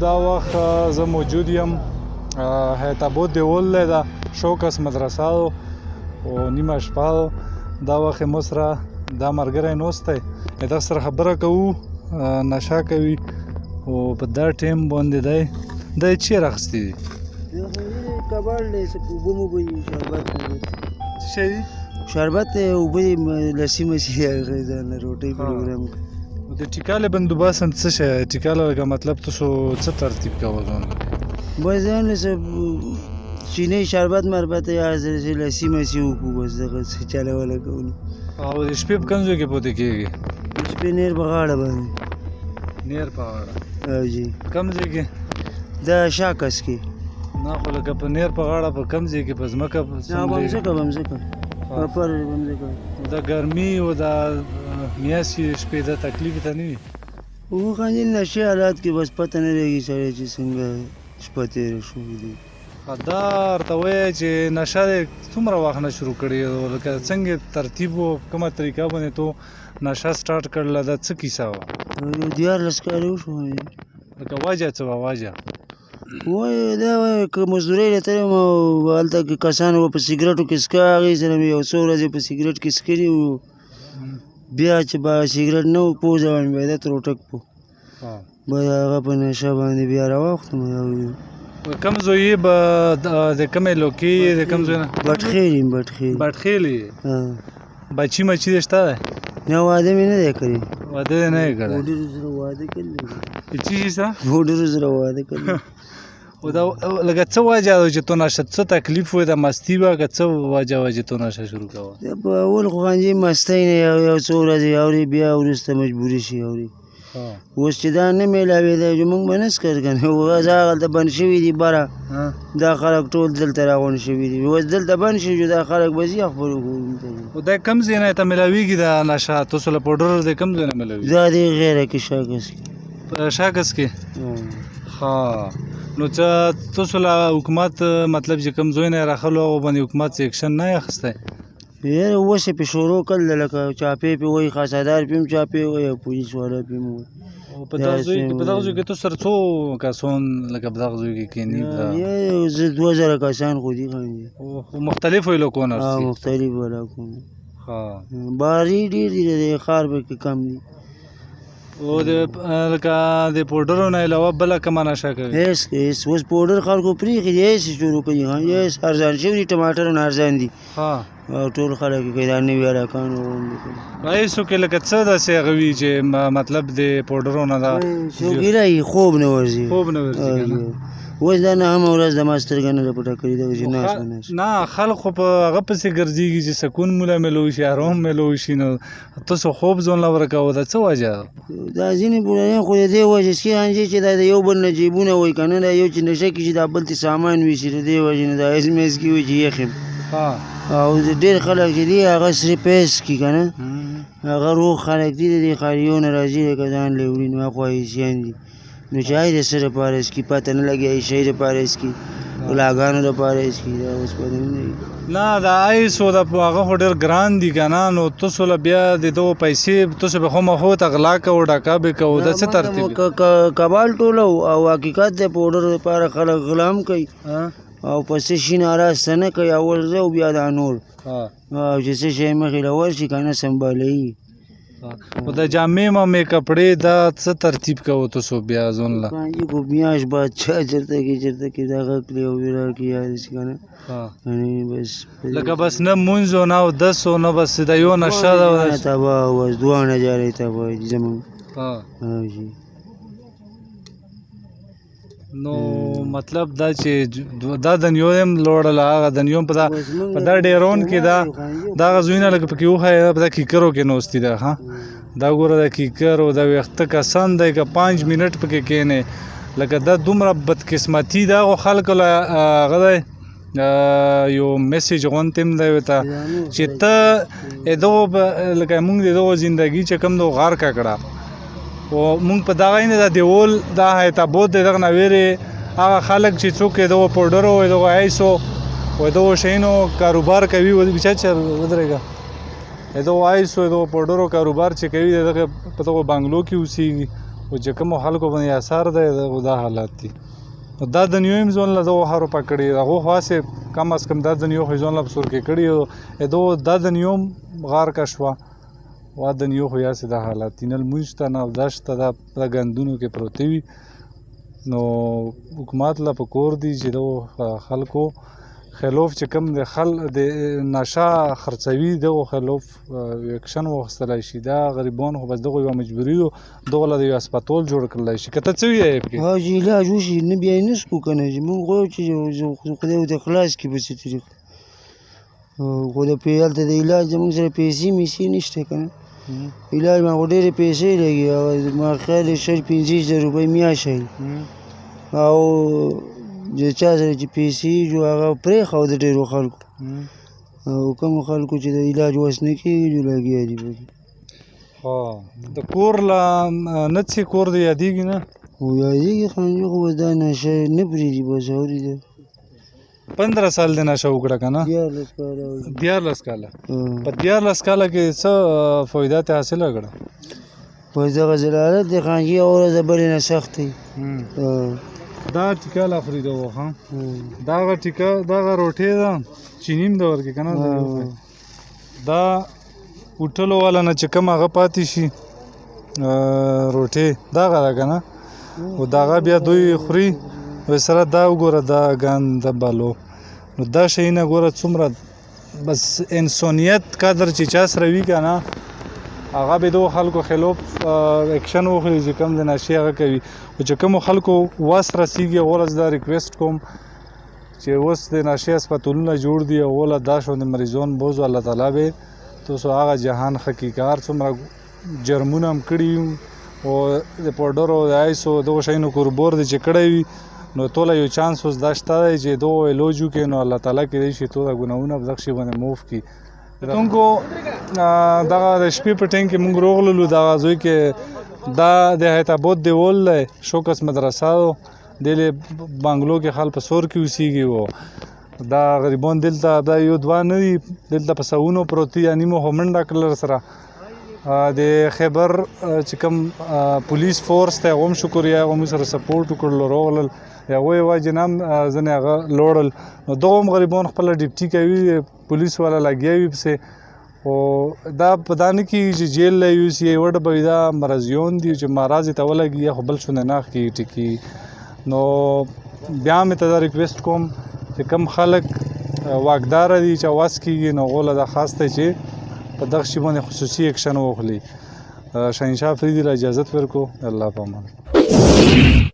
دا وخت زه موجود یم حیات اباد دیول دی دا شوکس مدرسه او نیمه شپه دا وخت مو سره دا ملګری ناست دی دغه سره خبره کوو نشه کوي او په دا ټایم باندې دی چیرې اخیستی دی کباړ دی اوبه موبه دي شربت څه شی دی شربت دی اوبه دي لسي مسي روټۍ پروګرام د ټیکاله بندوبست هم څه شی ټیکاله لکه مطلب تاسو څه ترتیب کوئ بس ځان چینی شربت مربت یا لسي مسي وکړو بس دغه څه چلوله کوو او د شپې په کوم ځای کې پاتې کېږي د شپې نیر په غاړه باندې نیر په غاړه جی کوم ځای کې دا شاکس کې نه خو لکه په نیر په غاړه په کوم ځای کې په ځمکه بمځکه پر بمځکه د ګرمي او د میاشتې شپې د تکلیف ته نه وي وخاندې نشي حالات کې بس پته نه لګي سړی چې څنګه شپه تېره شوې دي دا ورته وایه چې نشه دې څومره وخت نه شروع کړې لکه څنګه ترتیب و کومه طریقه باندې تو نشه سټارټ کړله دا څه کیسه وه 14 کاله وشو لکه وجه څه وه وجه وایي دا وایي که مزدورۍ ته تللی یم او هلته کې کسان به په سګرټو کې څکه هغې سره مې یو څو ورځې په سګرټ کې څکلي وو بیا چې به سګرټ نه و پوزه باندې به یې ده تروټک په به هغه په نشه باندې بیا راواوښتم کوم ځای یې به د کومې لوکې یې د کوم ځای نه بټخیل یم بټخیل یې بچي مچي دې شته دی نه واده مې نه دی کړی واده دې نه یې کړی وډرو سره واده کړی څه شي سره وډرو سره واده کړی او دا لکه څه وجه ده چې تو نشه څه تکلیف وې د مستي وه که څه وجه وه چې تو نشه شروع کوه په اول خو خانجې مستۍ نه یو څو ورځې اورې بیا وروسته مجبوري شي اورې اوس چې دا نه میلاوېده چې موږ به نه څکل که نه اوس هغلته بند شوي دي بره دا خلک ټول دلته راغونډ شوي دي اوس دلته بند شي چې دا خلک به ځي خپلو کورونو ته خو دا کوم ځای نه ته میلاوېږي دا نشه تاسو له پوډر د کوم ځای نه میلاوېږي دا دی غیره کې شاکس کې په شاکس کې ښه نو څه تاسو له حکومت مطلب چې کوم ځای نه یې راخلو هغو باندې حکومت څه اکشن نه یې اخیستی یاره اوس یې پې شروع کړل لکه چاپې پې وایي خاصدار پې هم چاپې وایي او پولیس والا پې هم وایي په دغه ځای کې تو سره څو کسان لکه په دغه ځای کې کښېني زه 2000 کسان خو دي خو مختلفو علاقو نه مختلف علاقو نه ښه باري ډېر دي د ښار پکې کم دي او لکه د پوډرو نه علاوه بله کومه نشه کوي هېڅ اوس پوډر خلکو پرېښي دي هېڅ شروع کړي هېڅ ارزان شوي دي ټماټر نه ارزان دي او ټول خلک یې کوي دا نوي علاقانو رئیسو کې لکه څه داسې هغه وي چې مطلب د پوډرو نه دا شوګیره یې خوب نه ورځي اوس دا نه هم ورځ د ما سترګه نه ده پټه کړې ده چې نه خلک خو په هغه پسې ګرځېږي چې سکون موله میلو شي ارام میلو شي نو تاسو خوب ځان له ورکوه دا څه وجه دا ځینې بوډایان خو د دې وجې څکي خانجې چې دا د یو بل نه جیبونه وایي که نه دا یو چې نشه کړي چې دا بل ته سامان ویسي د دې وجې نه دا ایس میس کي وایي چې یخ او ډېر خلک چې دي هغه صرف ایس کي که نه هغه روغ خلک دي د دې ښاریو نه راځي لکه ځان له وړي نو هغه خواهشیان دي نو چې هغې د څه دپاره اسکي پته نه لګي عیشۍ دپاره اسکي غلاګانو دپاره اسکي دا اوس پته نه لګي نه دا ایسو د هغه خو ډېر ګران دي که نه نو تاسو له بیا د دغو پیسې تاسو به خامخا ورته غلا کوو ډاکه به کوو دا څه ترتیب کبال ټولو او حقیقت د پوډر دپاره خلک غلا هم کوي او په څه شي ناراسته نه کوي اول زه او بیا دا نور او چې څه شی مخې له ورشي که نه سنبالوي خو د جامې مامې کپړې دا څه ترتیب کوو تاسو بیا ځان له خو میاشت بعد چا چېرته کې دغه کړي او راکړي یادېسي که نه بس لکه بس نه مونځ و نه اودس و نه بس د یو نشه ده تباه اوس 2000 تباه دي زمونږ نو مطلب دا چې دا دنیو هم لوړله هغه دنیو په دا ډیرون کې دا هغه ځایونه لکه پکې وښایه په دا کیکرو کې نوستي ده دا ګوره د کیکر او د ویښته کسان دی که 5 منټ پکې کښېنې لکه دا دومره بدقسمتي د هغو خلکو له هغه دی یو میسیج غوندې هم دی ورته چې ته دغو لکه موږ د دغو زندګي چې کوم دغو غار کړه او مونږ په دغه نه دا دیول دا حیات اباد دی دغه نه ویرې هغه خلک چې څوک یې دغو پوډرو او دغو ایسو او دغو شیانو کاروبار کوي بچا ودرېږه دغو ایسو دغو پوډرو کاروبار چې کوي دغه په دغو بنګلو کې اوسېږي او چې کومو خلکو باندې اثر دی دغه دا حالات دي نو دا دنیو هم ځون له دغه هروپه کړي هغه خو هسې کم از کم دا دنیو خو ځون له په سور کې کړي او دغه دا دنیو هم غار کا شوه وا دنیو خو یاسې دا حالات دي نه لمونځ شته نه اودس شته دا په ګندونو کې پروتې وي نو حکومت له په کور دي چې دغو خلکو خلاف چې کوم د نشه خرڅوي دغو خلاف اکشن واخیستلی شي دا غریبان خو بس دغو یوه مجبوري و دغو له د یو هسپتال جوړ کړلی شي که ته څه وایې پکې چې علاج وشي نه بیا یې نه څکو که نه چې مونږ غواړو چې خدای ورته خلاص کړي په څه طریقه خو د هلته د علاج زمونږ سره پیسې میسې نشته که نه علاج ما خو ډېرې پیسې لګي ما خیال دی 15,000 روپۍ میاشت او د چا سره چې پیسې جو هغه پرېښود د ډېرو خلکو او کومو خلکو چې د علاج وس نه کېږي جو لګیا دي پکې د کور له نه څه کور د یادېږي نه خو یادېږي خانجي خو بس دا نشه نه پرېږدي بس اوري ده 15 سال د نشه وکړه که نه 14 کاله په 14 کاله کې څه فایده ته حاصله کړه بس دغه ضلالت دی خانجي او ورځ بلې نه سخت دی دا ټیکه لا خوري دغه ها دغه ټیکه دغه روټۍ ده چینی هم د ورکې که نه دا وټلو والا نه چې کوم هغه پاتې شي روټۍ دغه ده که نه او دغه بیا دوی خوري سره دا وګوره دا ګند بالو نو دا شیونه ګوره څومره بس انسانیت قدر چې چا سره وي که نه هغه به دغو خلکو خلاف اکشن وخلي چې کوم د نشې هغه کوي خو چې کومو خلکو وس رسیږي هغو له دا ریکویسټ کوم چې اوس د نشې هسپتالونه جوړ دي هغو له دا شونې مریضان بوځو الله تعالی به تاسو هغه جهان حقیقار څومره جرمونه هم کړي او د پاوډر او د آیسو دغو شیانو کوربور دی چې کړی وي نو ټوله یو چانس اوس دا شته دی چې دغو علاج وکړي نو الله تعالی کیدای شي ټوله ګناهونه په دغه شي باندې معاف کړي تونکو دغه د شپې په ټایم کې مونږ روغللو دغه زوی کې دا د حیات آباد دیول دی شوکس مدرسه دلې بنګلو کې خال په سور کې اوسېږي و دا غریبان دلته دا یو دوه نه دي دلته په سوونو پروت دي یا نیمو خو منډه کړل سره د خیبر چې کوم پولیس فورس ته هم شکریه هغه موږ سره سپورټ وکړل راغلل هغوی وجې نه هم ځینې هغه لوړل نو دغه هم غریبان خپله ډیپټي کوي پولیس والا لګیا وي پسې خو دا په دا نه کېږي چې جیل له یوسي یوه ډبه وي دا مرضیون دي چې مرض یې ته ولګي یا خو بل شونې نه کېږي ټکي نو بیا مې ته دا ریکویسټ کوم چې کوم خلک واکداره دي چې اواز کېږي نو هغو له دا خاص دی چې په دغه شي باندې خصوصي اکشن واخلي شهنشاه فریدي له اجازت ورکړو الله په امان